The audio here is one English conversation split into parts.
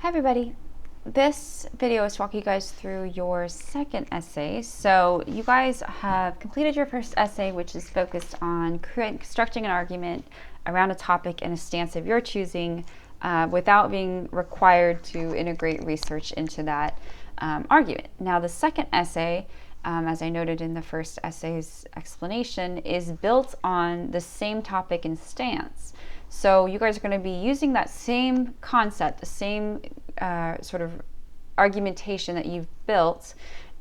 Hi everybody. This video is to walk you guys through your second essay. So you guys have completed your first essay, which is focused on constructing an argument around a topic and a stance of your choosing without being required to integrate research into that argument. Now the second essay, as I noted in the first essay's explanation, is built on the same topic and stance. So you guys are going to be using that same concept, the same sort of argumentation that you've built,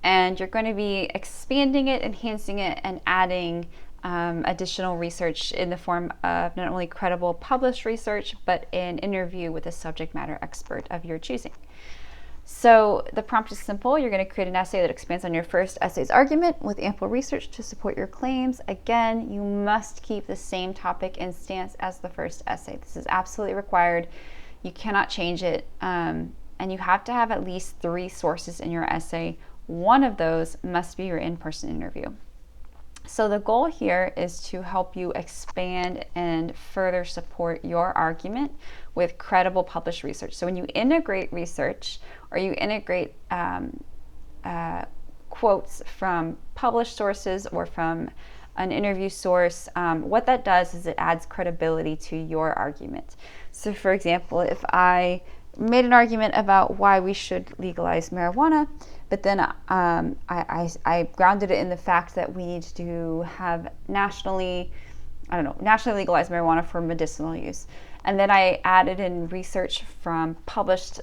and you're going to be expanding it, enhancing it, and adding additional research in the form of not only credible published research, but an interview with a subject matter expert of your choosing. So the prompt is simple. You're going to create an essay that expands on your first essay's argument with ample research to support your claims. Again, you must keep the same topic and stance as the first essay. This is absolutely required. You cannot change it. And you have to have at least 3 sources in your essay. One of those must be your in-person interview. So the goal here is to help you expand and further support your argument with credible published research. So when you integrate research or you integrate quotes from published sources or from an interview source, what that does is it adds credibility to your argument. So for example, if I made an argument about why we should legalize marijuana, but then I grounded it in the fact that we need to have nationally legalized marijuana for medicinal use. And then I added in research from published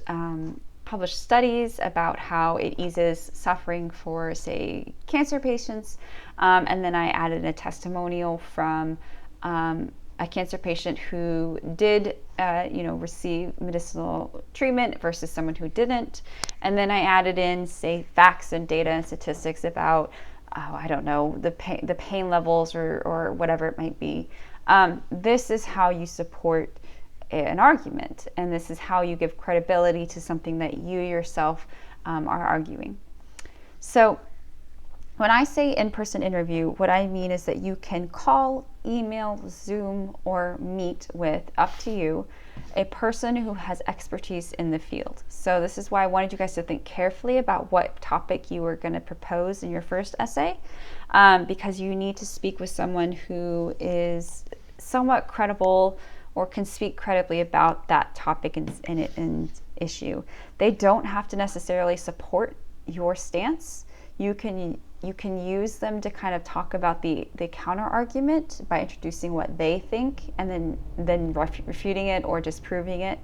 studies about how it eases suffering for, say, cancer patients. And then I added a testimonial from a cancer patient who did receive medicinal treatment versus someone who didn't. And then I added in, say, facts and data and statistics about the pain levels or whatever it might be. This is how you support an argument, and this is how you give credibility to something that you yourself are arguing. So when I say in-person interview, what I mean is that you can call, email, Zoom, or meet with, up to you, a person who has expertise in the field. So this is why I wanted you guys to think carefully about what topic you were going to propose in your first essay, because you need to speak with someone who is somewhat credible or can speak credibly about that topic and issue. They don't have to necessarily support your stance. You can use them to kind of talk about the counter argument by introducing what they think and then refuting it or disproving it.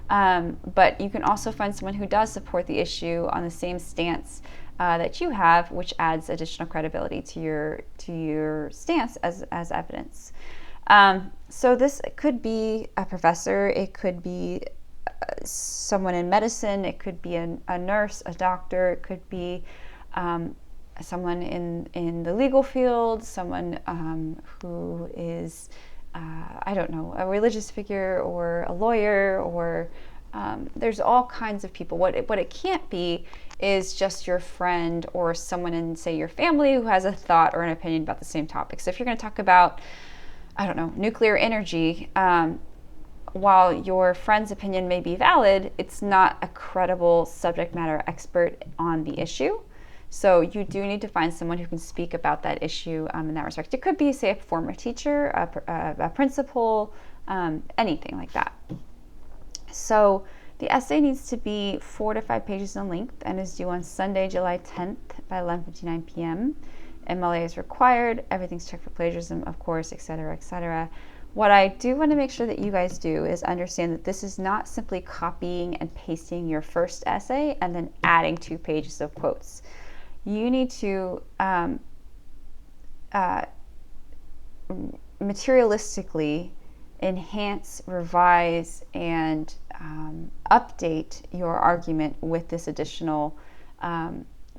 But you can also find someone who does support the issue on the same stance that you have, which adds additional credibility to your stance as evidence. So this could be a professor, it could be someone in medicine, it could be a nurse, a doctor, it could be someone in the legal field, someone who is, a religious figure or a lawyer, or there's all kinds of people. What it can't be is just your friend or someone in, say, your family who has a thought or an opinion about the same topic. So if you're going to talk about, nuclear energy, while your friend's opinion may be valid, it's not a credible subject matter expert on the issue. So you do need to find someone who can speak about that issue in that respect. It could be, say, a former teacher, a principal, anything like that. So the essay needs to be 4 to 5 pages in length and is due on Sunday, July 10th by 11:59 p.m. MLA is required. Everything's checked for plagiarism, of course, etc., etc. What I do want to make sure that you guys do is understand that this is not simply copying and pasting your first essay and then adding 2 pages of quotes. You need to materialistically enhance, revise, and update your argument with this additional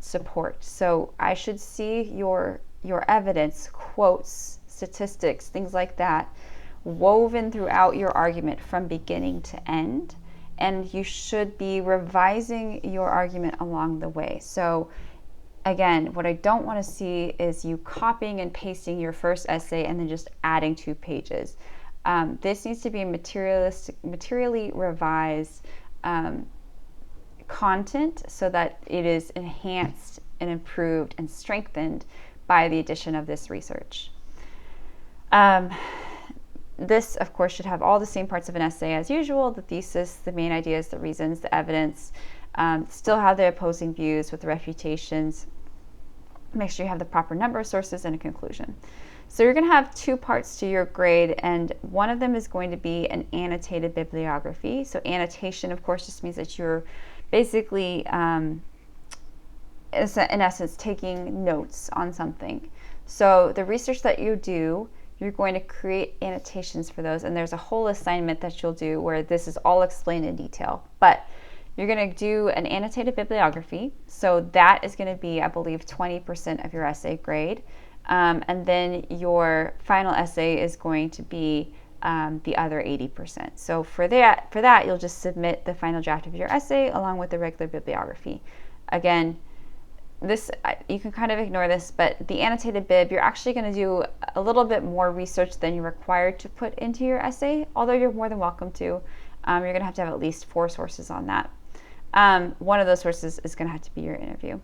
support. So I should see your evidence, quotes, statistics, things like that, woven throughout your argument from beginning to end, and you should be revising your argument along the way. So again, what I don't want to see is you copying and pasting your first essay and then just adding 2 pages. This needs to be materially revised content so that it is enhanced and improved and strengthened by the addition of this research. This, of course, should have all the same parts of an essay as usual: the thesis, the main ideas, the reasons, the evidence. Still have the opposing views with the refutations. Make sure you have the proper number of sources and a conclusion. So you're going to have two parts to your grade, and one of them is going to be an annotated bibliography. So annotation, of course, just means that you're basically, in essence, taking notes on something. So the research that you do, you're going to create annotations for those, and there's a whole assignment that you'll do where this is all explained in detail. But you're going to do an annotated bibliography, so that is going to be, I believe, 20% of your essay grade. And then your final essay is going to be the other 80%. So for that, you'll just submit the final draft of your essay along with the regular bibliography. Again, this, you can kind of ignore this, but the annotated bib, you're actually going to do a little bit more research than you're required to put into your essay, although you're more than welcome to. You're going to have at least 4 sources on that. One of those sources is going to have to be your interview.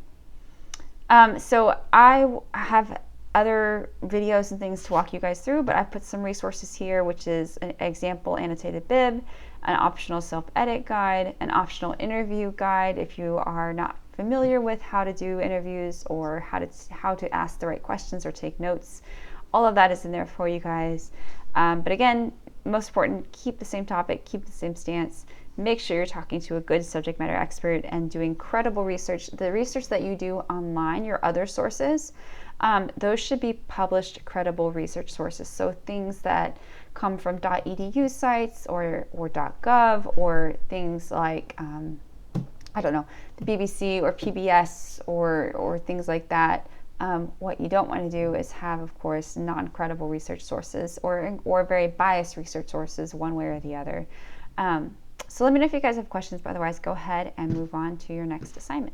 So I have other videos and things to walk you guys through, but I put some resources here, which is an example annotated bib, an optional self-edit guide, an optional interview guide if you are not familiar with how to do interviews or how to ask the right questions or take notes. All of that is in there for you guys. But again, most important, keep the same topic, keep the same stance. Make sure you're talking to a good subject matter expert and doing credible research. The research that you do online, your other sources, those should be published credible research sources. So things that come from .edu sites or .gov, or things like, I don't know, the BBC or PBS or things like that. What you don't want to do is have, of course, non-credible research sources or very biased research sources one way or the other. So let me know if you guys have questions, but otherwise go ahead and move on to your next assignment.